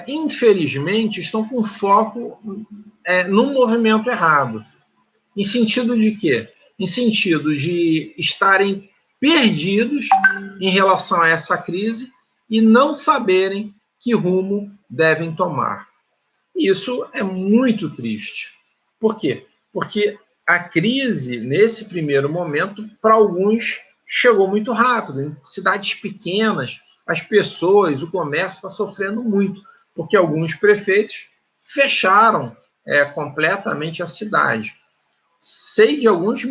infelizmente, estão com foco num movimento errado. Em sentido de quê? Em sentido de estarem perdidos em relação a essa crise e não saberem que rumo devem tomar. Isso é muito triste. Por quê? Porque a crise, nesse primeiro momento, para alguns, chegou muito rápido. Em cidades pequenas, as pessoas, o comércio está sofrendo muito, porque alguns prefeitos fecharam completamente a cidade. Sei de alguns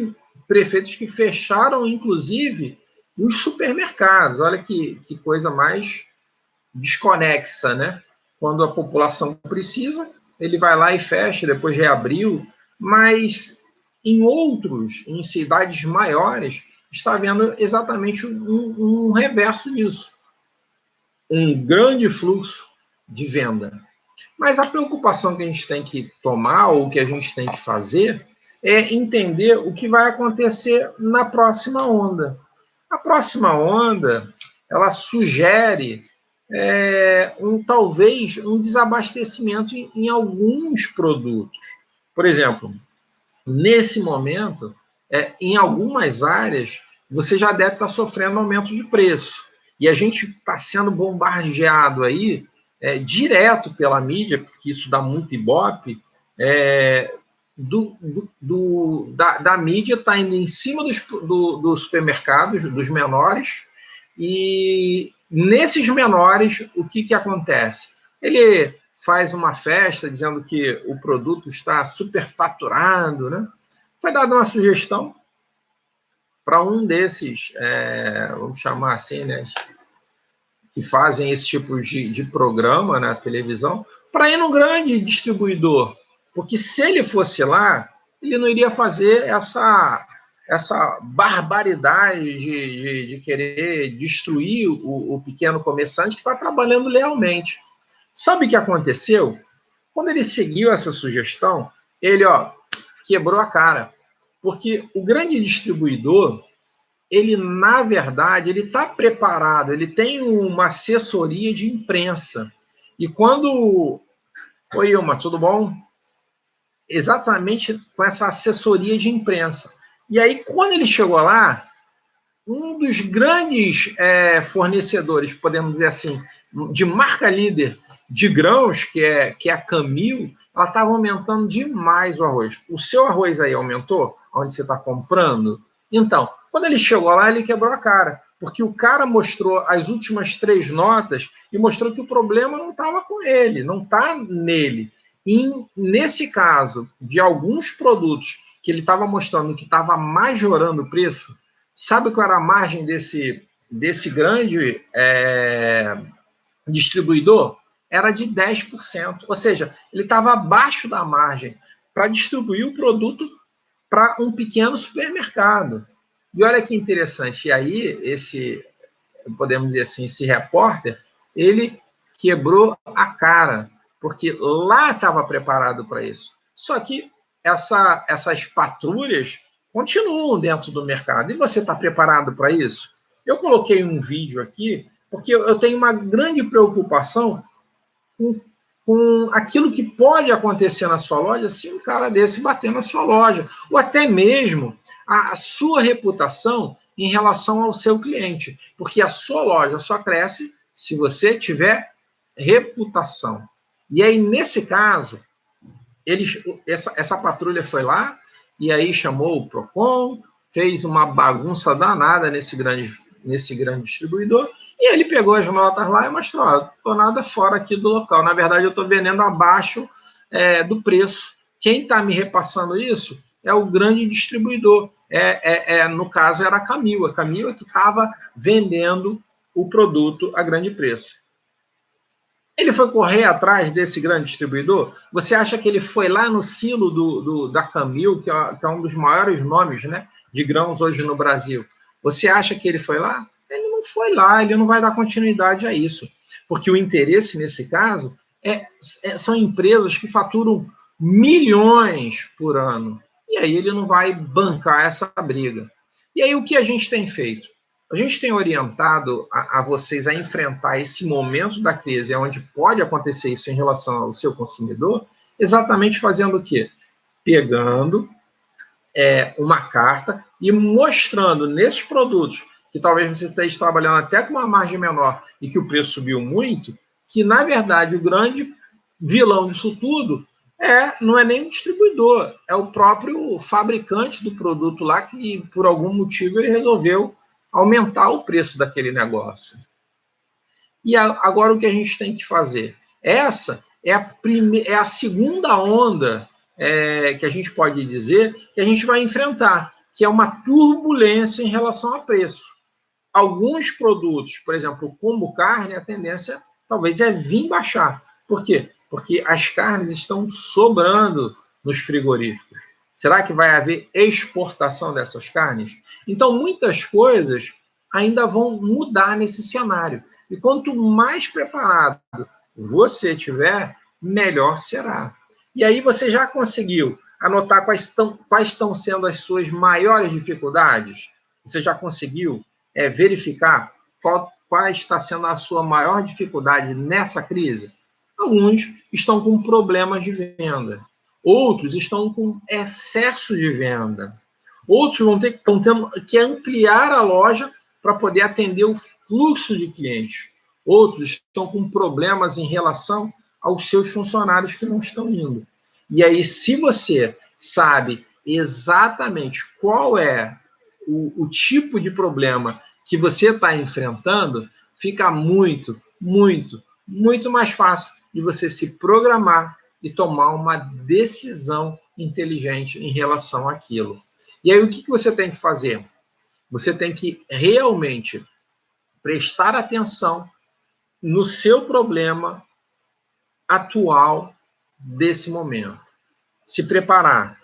prefeitos que fecharam, inclusive, os supermercados. Olha que coisa mais desconexa, né? Quando a população precisa, ele vai lá e fecha, depois reabriu, mas em cidades maiores, está vendo exatamente um reverso disso. Um grande fluxo de venda. Mas a preocupação que a gente tem que tomar, ou que a gente tem que fazer, é entender o que vai acontecer na próxima onda. A próxima onda, ela sugere talvez um desabastecimento em alguns produtos. Por exemplo, nesse momento, em algumas áreas, você já deve estar sofrendo aumento de preço. E a gente está sendo bombardeado aí, direto pela mídia, porque isso dá muito ibope, da mídia está indo em cima dos supermercados, dos menores, e nesses menores, o que acontece? Ele faz uma festa dizendo que o produto está superfaturado, né? Foi dada uma sugestão para um desses, vamos chamar assim, né, que fazem esse tipo de programa na televisão, para ir num grande distribuidor, porque se ele fosse lá, ele não iria fazer essa barbaridade de querer destruir o pequeno comerciante que está trabalhando lealmente. Sabe o que aconteceu? Quando ele seguiu essa sugestão, ele quebrou a cara. Porque o grande distribuidor, ele, na verdade, ele está preparado, ele tem uma assessoria de imprensa. E quando... Oi, Ilma, tudo bom? Exatamente com essa assessoria de imprensa. E aí, quando ele chegou lá, um dos grandes fornecedores, podemos dizer assim, de marca líder de grãos, que é a Camil, ela estava aumentando demais o arroz. O seu arroz aí aumentou? Onde você está comprando? Então, quando ele chegou lá, ele quebrou a cara, porque o cara mostrou as últimas 3 notas e mostrou que o problema não estava com ele, não está nele. E nesse caso, de alguns produtos que ele estava mostrando que estava majorando o preço, sabe qual era a margem desse grande distribuidor? Era de 10%. Ou seja, ele estava abaixo da margem para distribuir o produto para um pequeno supermercado. E olha que interessante. E aí, podemos dizer assim, esse repórter, ele quebrou a cara, porque lá estava preparado para isso. Só que essas patrulhas continuam dentro do mercado. E você está preparado para isso? Eu coloquei um vídeo aqui, porque eu tenho uma grande preocupação com aquilo que pode acontecer na sua loja se um cara desse bater na sua loja, ou até mesmo a sua reputação em relação ao seu cliente, porque a sua loja só cresce se você tiver reputação. E aí, nesse caso, essa patrulha foi lá e aí chamou o Procon, fez uma bagunça danada nesse grande distribuidor, e ele pegou as notas lá e mostrou: não estou nada fora aqui do local, na verdade eu estou vendendo abaixo do preço. Quem está me repassando isso é o grande distribuidor, no caso era a Camil que estava vendendo o produto a grande preço. Ele foi correr atrás desse grande distribuidor? Você acha que ele foi lá no silo da Camil, que é um dos maiores nomes, né, de grãos hoje no Brasil? Você acha que ele foi lá? Ele não foi lá, ele não vai dar continuidade a isso. Porque o interesse, nesse caso, são empresas que faturam milhões por ano. E aí ele não vai bancar essa briga. E aí o que a gente tem feito? A gente tem orientado a vocês a enfrentar esse momento da crise, onde pode acontecer isso em relação ao seu consumidor, exatamente fazendo o quê? Pegando uma carta e mostrando nesses produtos, que talvez você esteja trabalhando até com uma margem menor e que o preço subiu muito, que, na verdade, o grande vilão disso tudo não é nem o distribuidor, é o próprio fabricante do produto lá que, por algum motivo, ele resolveu aumentar o preço daquele negócio. E agora o que a gente tem que fazer? Essa é a segunda onda que a gente pode dizer que a gente vai enfrentar, que é uma turbulência em relação a preço. Alguns produtos, por exemplo, como carne, a tendência talvez é vir baixar. Por quê? Porque as carnes estão sobrando nos frigoríficos. Será que vai haver exportação dessas carnes? Então, muitas coisas ainda vão mudar nesse cenário. E quanto mais preparado você tiver, melhor será. E aí você já conseguiu anotar quais estão sendo as suas maiores dificuldades? Você já conseguiu verificar qual está sendo a sua maior dificuldade nessa crise? Alguns estão com problemas de venda. Outros estão com excesso de venda. Outros estão tendo que ampliar a loja para poder atender o fluxo de clientes. Outros estão com problemas em relação aos seus funcionários que não estão indo. E aí, se você sabe exatamente qual é o tipo de problema que você está enfrentando, fica muito, muito, muito mais fácil de você se programar e tomar uma decisão inteligente em relação àquilo. E aí, o que você tem que fazer? Você tem que realmente prestar atenção no seu problema atual desse momento. Se preparar